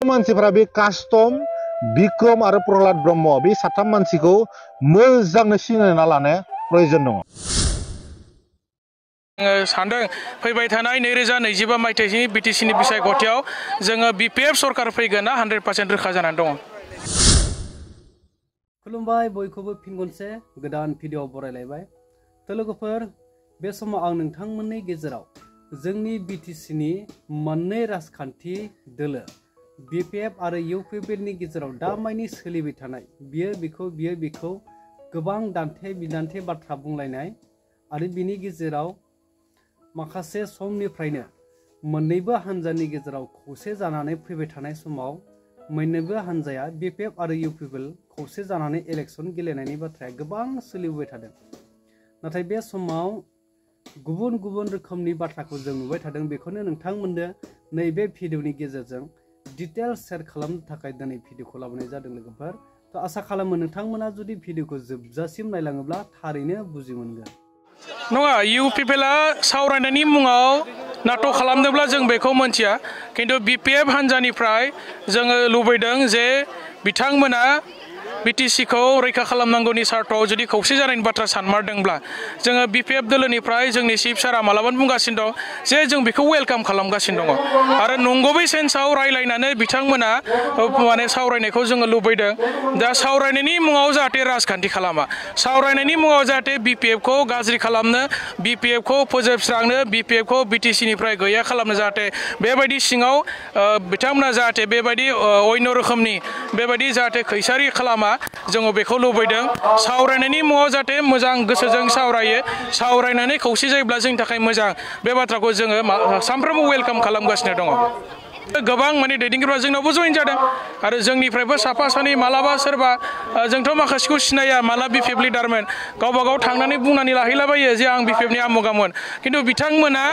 मानसिफोरा बे कास्टम बिक्रम आरो प्रहलाद ब्रह्म बे साथाम मानसिखौ मोजाङै सिनायना लानाया प्रयोजन दङ। सानदों फैबाय थानाय 2025 मायथाइनि बिटिसिनि बिसायख'थियाव जोङो बिपिएफ सरकार फैगोन 100% रोखा जानानै दङ। खुलुमबाय बयखौबो फिन खनसे गोदान भिडिअ बरायलायबाय। लोगोफोर बे समाव आं नोंथांमोननि गेजेराव जोंनि बिटिसिनि मोननै राजखान्थि दोलो बिपिएफ आरो इउपिपिएलनि गेजेराव दामानि सोलिबाय थानाय बियो बेखौ गोबां दान्थे बिदान्थे बाथ्रा बुंलायनाय आरो बिनि गेजेराव माखासे समनिफ्रायनो मोन्नैबो हान्जानि गेजेराव खौसे जानानै फैबाय थानाय समाव मोन्नैबो हान्जाया बिपिएफ आरो इउपिपिएल खौसे जानानै इलेक्सन गेलेनायनि बाथ्राया गोबां सोलिबाय थादों। नाथाय बे समाव गुबुन गुबुन रोखोमनि बाथ्राखौ जों नुबाय थादों। बेखौनो नोंथांमोननो नैबे भिडिअनि गेजेरजों डिटेल्स शेयार खालामनो थाखाय दिनै भिडिअखौ लाबोनाय जादों लोगोफोर। आसा खालामो नोंथांमोना जुदि भिडिअखौ जोबजासिम नायलाङोब्ला थारैनो बुजि मोनगोन। नङा इउपिपिएलआ सावरायनायनि मुङाव नाटक खालामदोंब्ला जों बेखौ मोनथिया, खिन्थु बिपिएफ हान्जानिफ्राय जोङो लुबैदों जे बिथांमोना बिटिसिखौ रैखा खालामनांगौनि सार्थआव जुदि खौसे जानायनि बाथ्रा सानमारदोंब्ला जोङो बिपिएफ दोलोनिफ्राय जोंनि चिफ सारा मालाबानो बुंगासिनो दं जे जों बेखौ वेलकाम खालामगासिनो दङ आरो नंगुबै सेन्सआव रायलायनानै बिथांमोना माने सावरायनायखौ जोङो लुबैदों। दा सावरायनायनि मुङाव जाहाथे राजखान्थि खालामा, सावरायनायनि मुङाव जाहाथे बिपिएफखौ गाज्रि खालामनो, बिपिएफखौ फोजोबस्रांनो, बिपिएफखौ बिटिसिनिफ्राय गैया खालामनो, जाहाथे बेबायदि सिङाव बिथांमोना जाहाथे बेबायदि अन्य रोखोमनि बेबायदि जाहाथे खैसारि खालामा जोङो बेखौ लुबैदों। सावरायनायनि मुङाव जाहाथे मोजां गोसोजों सावरायो, सावरायनानै खौसे जायोब्ला जोंनि थाखाय मोजां, बे बाथ्राखौ जोङो सानफ्रोमबो वेलकाम खालामगासिनो दङ। गोबां माने दैदेनगिरिफ्रा जोंनावबो जइन जादों आरो जोंनिफ्रायबो साफा सानै मालाबा सोरबा जोंथ' माखासेखौ सिनाया माला बिपिएफ लिडारमोन, गावबा गाव थांनानै बुंनानै लाहैलाबायो जे आं बिपिएफनि आमुगामोन, खिन्थु बिथांमोना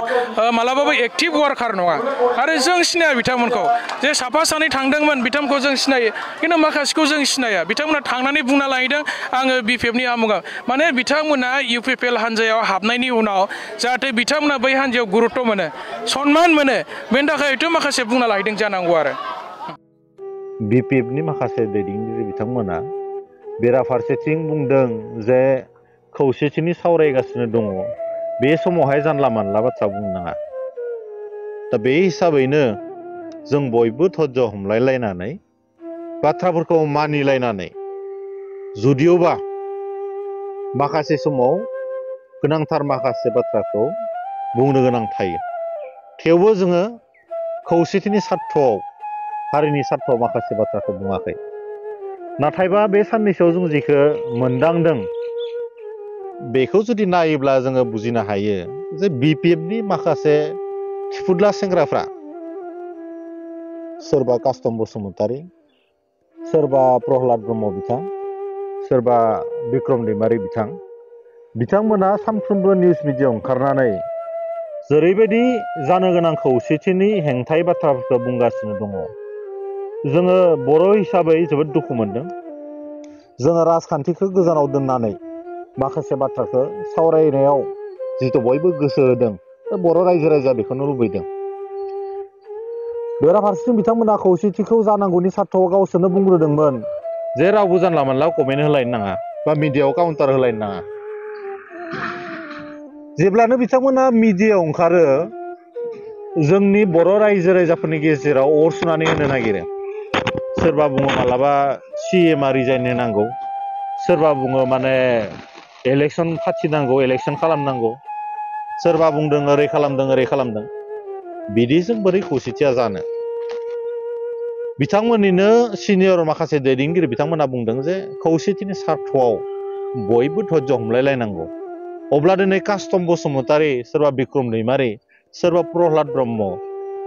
मालाबाबो एक्टिभ वार्कार नङा आरो जों सिनाया बिथांमोनखौ। जे साफा सानै थांदोंमोन बिथांमोनखौ जों सिनायो, खिन्थु माखासेखौ जों सिनाया। बिथांमोना थांनानै बुंना लाहैदों आङो बिपिएफनि आमुगा, माने बिथांमोना इउपिपिएल हान्जायाव हाबनायनि उनाव जाहाथे बिथांमोना बै हान्जायाव गुरुत्व मोनो, सनमान मोनो, बेनि थाखायथ' माखासे बुंना लाहैदों जानांगौ आरो। बिपिएफनि माखासे दैदेनगिरि बिथांमोना बेराफारसेथिं बुंदों जे खौसेथिनि सावरायगासिनो दङ, बे समावहाय जानला मानला बाथ्रा बुंनो नाङा। दा बे हिसाबैनो जों बयबो धैर्य हमलायलायनानै बाथ्राफोरखौ मानिलायनानै जुदियोबा माखासे समाव गोनांथार माखासे बाथ्राखौ बुंनो गोनां थायो, थेवबो जोङो खौसेथिनि सार्थआव हारिनि सार्थआव माखासे बाथ्राखौ बुङाखै। नाथायबा बे साननैसोआव जों जेखौ मोनदांदों बेखौ जुदि नायोब्ला जोङो बुजिनो हायो जे बिपिएफनि माखासे थिफुदला सेंग्राफ्रा सोरबा कास्टम बसुमतारी, सोरबा प्रहलाद ब्रह्म बिथां, सोरबा बिक्रम दैमारि बिथांमोना सानफ्रोमबो निउस मिडियायाव ओंखारनानै जेरैबायदि जानो गोनां खौसेथिनि हेंथायै बाथ्राफोरखौ बुंगासिनो दङ। जोङो बर' हिसाबै जोबोद दुखु मोनदों। जोङो राजखान्थिखौ गोजानाव दोननानै माखासे बाथ्राखौ सावरायनायाव जिहेतु बयबो गोसो होदों, बर' रायजो राजाया बेखौनो लुबैदों। बेराफारसेथिं बिथांमोना खौसेथिखौ जानांगौनि सार्थआव गावसोरनो बुंग्रोदोंमोन जे रावबो जानला मानला कमेन्ट होलायनो नाङा बा मिडियायाव काउन्टार होलायनो नाङा। जेब्लानो बिथांमोना मिडियायाव ओंखारो जोंनि बर' रायजो राजाफोरनि गेजेराव अर सुनानै होनो नागिरो। सोरबा बुङो मालाबा सिएमआ रिजाइन होनांगौ, सोरबा बुङो माने इलेक्सन फाथिनांगौ, इलेक्सन खालामनांगौ, सोरबा बुंदों ओरै खालामदों। बिदिजों बोरै खौसेथिया जानो? बिथांमोननिनो सिनियर माखासे दैदेनगिरि बिथांमोना बुंदों जे खौसेथिनि सार्थआव बयबो धैर्य हमलायलायनांगौ। अब्ला दिनै कास्टम बसुमतारी, सोरबा बिक्रम दैमारि, सोरबा प्रहलाद ब्रह्म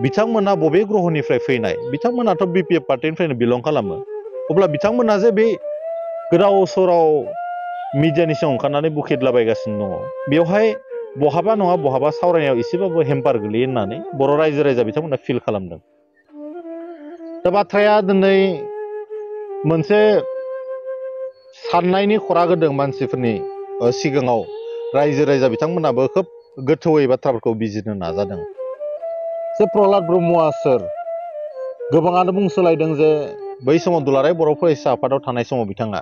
बिथांमोना बबे ग्रहनिफ्राय फैनाय? बिथांमोनाथ' बिपिएफ पार्टिनिफ्रायनो बिलं खालामो। अब्ला बिथांमोना जे बे गोदाव सोराव मिडियानि सिगाङाव ओंखारनानै बुखेदलाबायगासिनो दङ, बेवहाय बहाबा नङा बहाबा सावरायनायाव एसेबाबो हेम्पार गोलैयो होननानै बर' रायजो राजा बिथांमोना फिल खालामदों। दा बाथ्राया दिनै मोनसे साननायनि खरा होदों मानसिफोरनि सिगाङाव। रायजो राजा बिथांमोनाबो खोब गोथौयै बाथ्राफोरखौ बिजिरनो नाजादों जे प्रहलाद ब्रह्मआ सोर? गोबाङानो बुंसोलायदों जे बै समाव दुलाराय बर' फरायसा आफादाव थानाय समाव बिथाङा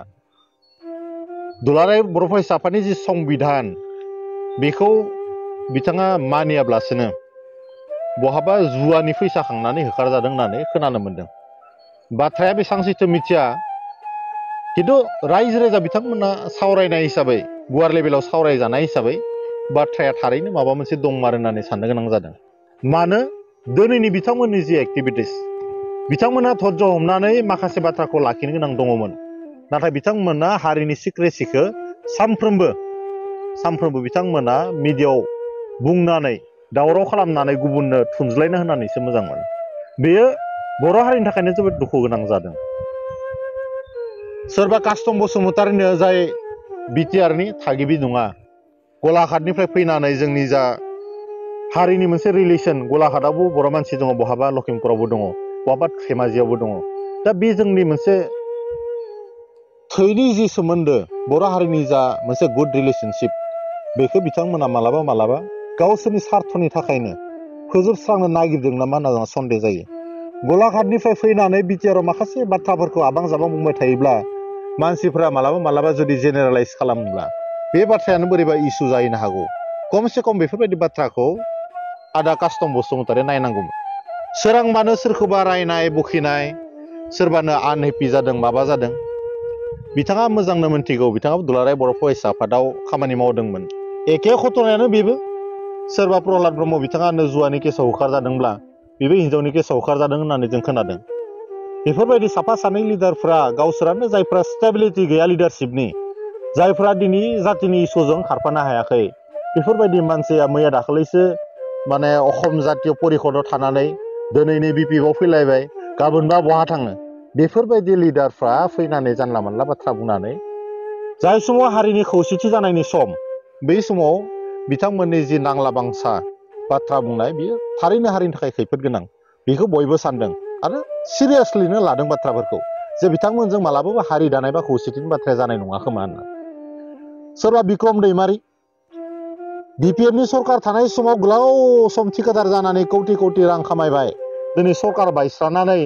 दुलाराय बर' फरायसा आफादनि जि संबिधान बेखौ बिथाङा मानियाब्लासिनो बहाबा जुवानि फैसा खांनानै होखारजादों होननानै खोनानो मोन्दों। बाथ्राया बेसेबां सैथो मिथिया, खिन्थु रायजो राजा बिथांमोना सावरायनाय हिसाबै गुवार लेभेलाव सावरायजानाय हिसाबै बाथ्राया थारैनो माबा मोनसे दंमार होननानै साननो गोनां जादों। मानो दिनैनि बिथांमोननि जि एक्टिभिटिस बिथांमोना धर्ज हमनानै माखासे बाथ्राखौ लाखिनो गोनां दङमोन, नाथाय बिथांमोना हारिनि सिक्रेसिखौ सानफ्रोमबो बिथांमोना मिडियायाव बुंनानै दावराव खालामनानै गुबुननो थुनज्लायना होनानैसो मोजां मोनो। बेयो बर' हारिनि थाखायनो जोबोद दुखु गोनां जादों। सोरबा कास्टम बसुमतारीनो जाय बिटिआरनि थागिबि नङा, गलाघाटनिफ्राय फैनानै जोंनि जा हारिनि मोनसे रिलेसन, गलाघाटआवबो बर' मानसि दङ, बहाबा लखिमपुरावबो दङ, बहाबा धेमाजियावबो दङ। दा बे जोंनि मोनसे थैनि जि सोमोन्दो, बर' हारिनि जा मोनसे गुड रिलेसनशिप, बेखौ बिथांमोना मालाबा गावसोरनि स्वार्थनि थाखायनो फोजोबस्रांनो नागिरदों नामा होनना सन्देह जायो। गलाघाटनिफ्राय फैनानै बिटिआरआव माखासे बाथ्राफोरखौ आबां जाबां बुंबाय थायोब्ला मानसिफ्रा मालाबा जुदि जेनेरेलाइज खालामोब्ला बे बाथ्रायानो बोरैबा इसु जाहैनो हागौ। खमसे खम बेफोरबायदि बाथ्राखौ आदा कास्टम बसुमतारी नायनांगौमोन। सोरांबानो सोरखौबा रायनाय बखिनाय, सोरबानो आनहेपि जादों माबा जादों, बिथाङा मोजांनो मोनथिगौ बिथाङा दुलाराय बर' फरायसा आफादाव खामानि मावदोंमोन। एखे घटनायानो बेबो। सोरबा प्रहलाद ब्रह्म बिथाङा जुवानि केसाव होखारजादोंब्ला बेबो हिन्जावनि केसाव होखारजादों होननानै जों खोनादों। बेफोरबायदि साफा सानै लिडारफ्रा गावसोरानो जायफ्रा स्टेबिलिटि गैया लिडारशिपनि, जायफ्रा दिनै जातिनि इसुजों खारफानो हायाखै, बेफोरबायदि मानसिया मैया दाखालैसो माने अखम जातीय परिषदआव थानानै दिनैनि बिपिएफआव फैलायबाय, गाबोनबा बहा थाङो। बेफोरबायदि लिडारफ्रा फैनानै जानला मोनला बाथ्रा बुंनानै जाय समाव हारिनि खौसेथि जानायनि सम, बै समाव बिथांमोननि जि नांला बांसा बाथ्रा बुंनाय, बियो थारैनो हारिनि थाखाय खैफोद गोनां। बेखौ बयबो सानदों आरो सिरियासलिनो लादों बाथ्राफोरखौ, जे बिथांमोनजों मालाबाबो हारि दानाय बा खौसेथिनि बाथ्राया जानाय नङा खोमा होनना। सोरबा बिक्रम दैमारि बिपिएफनि सरकार थानाय समाव गोलाव सम थिकादार जानानै कौटि रां खामायबाय। दिनै सरकार बायस्रानानै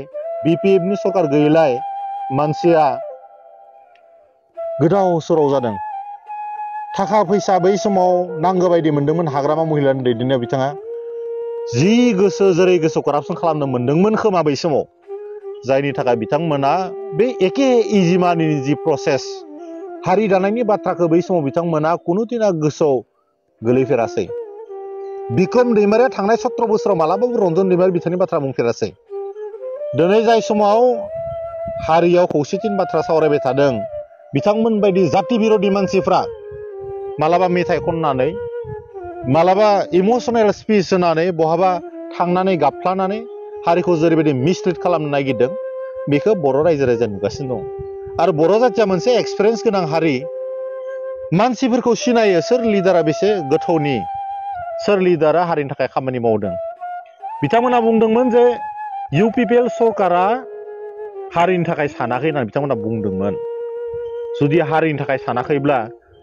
बिपिएफनि सरकार गैयैलाय मानसिया गोदाव सोराव जादों। थाखा फैसा बै समाव नांगौ बायदि मोन्दोंमोन, हाग्रामा महिलानि दैदेननायाव बिथाङा जि गोसो जेरै गोसो करापसन खालामनो मोन्दोंमोन खोमा बै समाव, जायनि थाखाय बिथांमोना बे एखे इजिमानि जि प्रसेस हारि दानायनि बाथ्राखौ बै समाव बिथांमोना कुनु दिना गोसोआव गोलैफेरासै। बिक्रम दैमारिया थांनाय 17 बोसोराव मालाबाबो रन्जन दैमारि बिथांनि बाथ्रा बुंफेरासै। दिनै जाय समाव हारियाव खौसेथिनि बाथ्रा सावरायबाय थादों, बिथांमोन बायदि जाति बिर'धि मानसिफ्रा मालाबा मेथाइ खननानै, मालाबा इमसनेल स्पिच होनानै, बहाबा थांनानै गाबफ्लानानै हारिखौ जेरैबायदि मिसलिड खालामनो नागिरदों, बेखौ बर' रायजो राजाया नुगासिनो दं। आरो बर' जातिया मोनसे एक्सपिरियेन्स गोनां हारि, मानसिफोरखौ सिनायो सोर लिडारा बेसे गोथौनि, सोर लिडारा हारिनि थाखाय खामानि मावदों। बिथांमोना बुंदोंमोन जे इउपिपिएल सरकारा हारिनि थाखाय सानाखै होननानै बिथांमोना बुंदोंमोन। जुदि हारिनि थाखाय सानाखैब्ला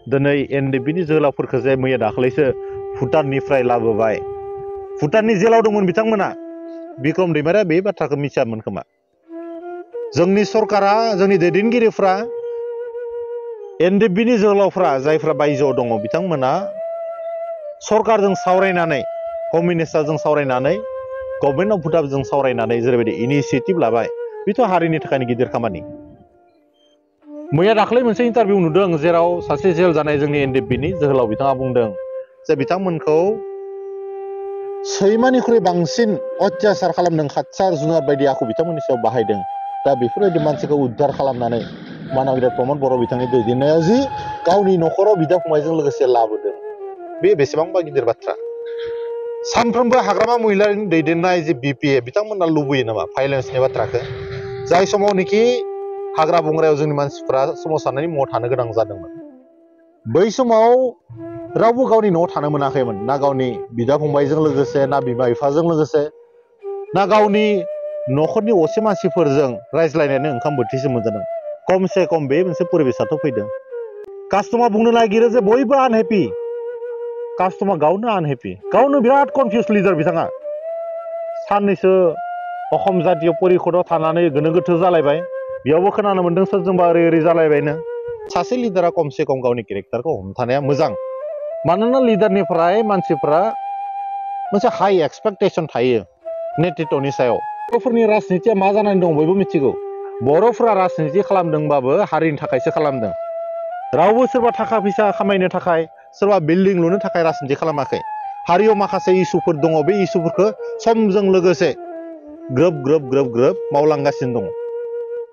दिनै एनडिएफबिनि जोहोलावफोरखौ जे मैया दाखालैसो भुटाननिफ्राय लाबोबाय, भुटाननि जेलाव दंमोन बिथांमोना, बिक्रम दैमारिया बे बाथ्राखौ मिथियामोन खोमा। जोंनि सरकारा, जोंनि दैदेनगिरिफ्रा, एनडिएफबिनि जोहोलावफ्रा जायफ्रा बायजोआव दङ, बिथांमोना सरकारजों सावरायनानै, हम मिनिस्टारजों सावरायनानै, गभर्नमेन्ट अफ भुटानजों सावरायनानै जेरैबायदि इनिसियेटिभ लाबाय, बेथ' हारिनि थाखायनो गिदिर खामानि। मैया दाखालै मोनसे इन्टारभिउ नुदों, जेराव सासे जेल जानाय जोंनि एनडिएफबिनि जोहोलाव बिथाङा बुंदों जे बिथांमोनखौ सैमानिख्रुइ बांसिन अत्याचार खालामदों, खाथ्सार जुनार बायदि आखु बिथांमोननि सायाव बाहायदों। दा बेफोरबायदि मानसिखौ उद्धार खालामनानै मानगिरि प्रमद बर' बिथांनि दैदेननायाव जि गावनि न'खराव बिदा फंबायजों लोगोसे लाबोदों, बे बेसेबांबा गिदिर बाथ्रा। सानफ्रोमबो हाग्रामा महिलारिनि दैदेननाय जि बिपिएफ, बिथांमोना लुबैयो नामा भाइलेन्सनि बाथ्राखौ? जाय समावनोखि हाग्रा बंग्रायाव जोंनि मानसिफ्रा सोमावसारनायनि मुङाव थानो गोनां जादोंमोन, बै समाव रावबो गावनि न'आव थानो मोनाखैमोन, ना गावनि बिदा फंबायजों लोगोसे, ना बिमा बिफाजों लोगोसे, ना गावनि न'खरनि असे मानसिफोरजों रायज्लायनानै ओंखाम बोथिसे मोनजादों। खमसे खम बे मोनसे परिबेसाथ' फैदों। कास्टमा बुंनो नागिरो जे बयबो आनहेपि, कास्टमा गावनो आनहेपि, गावनो बिराद कनफिउज लिडार बिथाङा। साननैसो अखम जातीय परिषदआव थानानै गोनो गोथो जालायबाय बेयावबो खोनानो मोन्दों सोरजोंबा ओरै ओरै जालायबायनो सासे लिडारा खमसे खम गावनि केरेक्टारखौ हमथानाया मोजां मानोना लिडारनिफ्राय मानसिफ्रा मोनसे हाई एक्सपेक्टेसन थायो नेतृत्वनि सायाव बर'फोरनि राजनितिया मा जानानै दं बयबो मिथिगौ बर'फोरा राजनिति खालामदोंबाबो हारिनि थाखायसो खालामदों रावबो सोरबा थाखा फैसा खामायनो थाखाय सोरबा बिल्डिं लुनो थाखाय राजनिति खालामाखै हारियाव माखासे इसुफोर दङ बे इसुफोरखौ समजों लोगोसे ग्रोब ग्रोब ग्रोब ग्रोब मावलांगासिनो दङ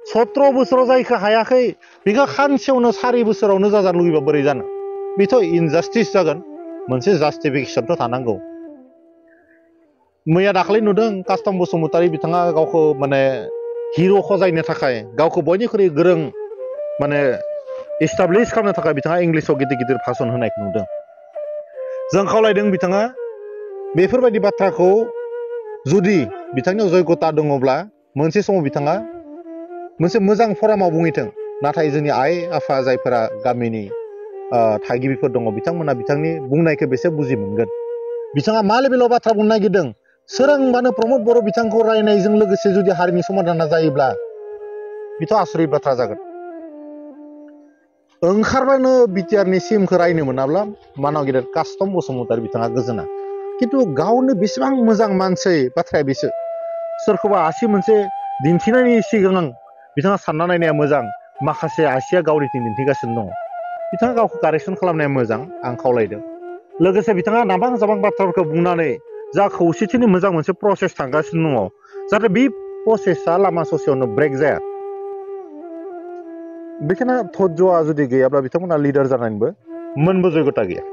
17 बोसोराव जायखौ हायाखै बेखौ खानसेयावनो 4 बोसोरावनो जाजानो लुगैबा बोरै जानो बेथ' इनजास्टिस जागोन मोनसे जास्टिफिकेसनथ' थानांगौ मैया दाखालि नुदों कास्टम बसुमतारी बिथाङा गावखौ माने हिर' खजायनो थाखाय गावखौ बयनिख्रुइ गोरों माने एस्टाब्लिश खालामनो थाखाय बिथाङा इंलिसाव गिदिर गिदिर भाषण होनायखौ नुदों जों खावलायदों बिथाङा बेफोरबायदि बाथ्राखौ जुदि बिथांनियाव जयगता दङब्ला मोनसे समाव बिथाङा मोनसे मोजां फरामाव बुंहैथों नाथाय जोंनि आइ आफा जायफोरा गामिनि थागिबिफोर दङ बिथांमोना बिथांनि बुंनायखौ बेसे बुजि मोनगोन बिथाङा मा लेभेलाव बाथ्रा बुंनो नागिरदों सोरांबानो प्रमद बर' बिथांखौ रायनायजों लोगोसे जुदि हारिनि समाधाना जायोब्ला बेथ' आसरित बाथ्रा जागोन ओंखारबानो बिटिआरनि सिमखौ रायनो मोनाब्ला मानाव गेदेर कास्टम बसुमतारी बिथाङा गोजोना खिन्थु गावनो बेसेबां मोजां मानसि बाथ्राया बेसो सोरखौबा आसि मोनसे दिन्थिनायनि सिगां बिथाङा सानना नायनाया मोजां माखासे आसिया गावनिथिं दिन्थिगासिनो दङ बिथाङा गावखौ कारेक्सन खालामनाया मोजां आं खावलायदों लोगोसे बिथाङा नाबां जाबां बाथ्राफोरखौ बुंनानै जा खौसेथिनि मोजां मोनसे प्रसेस थांगासिनो दङ जाहाथे बे प्रसेसा लामा ससेयावनो ब्रेक जाया बेखायनो धैर्यआ जुदि गैयाब्ला बिथांमोना लिडार जानायनिबो मोनबो जयगता गैया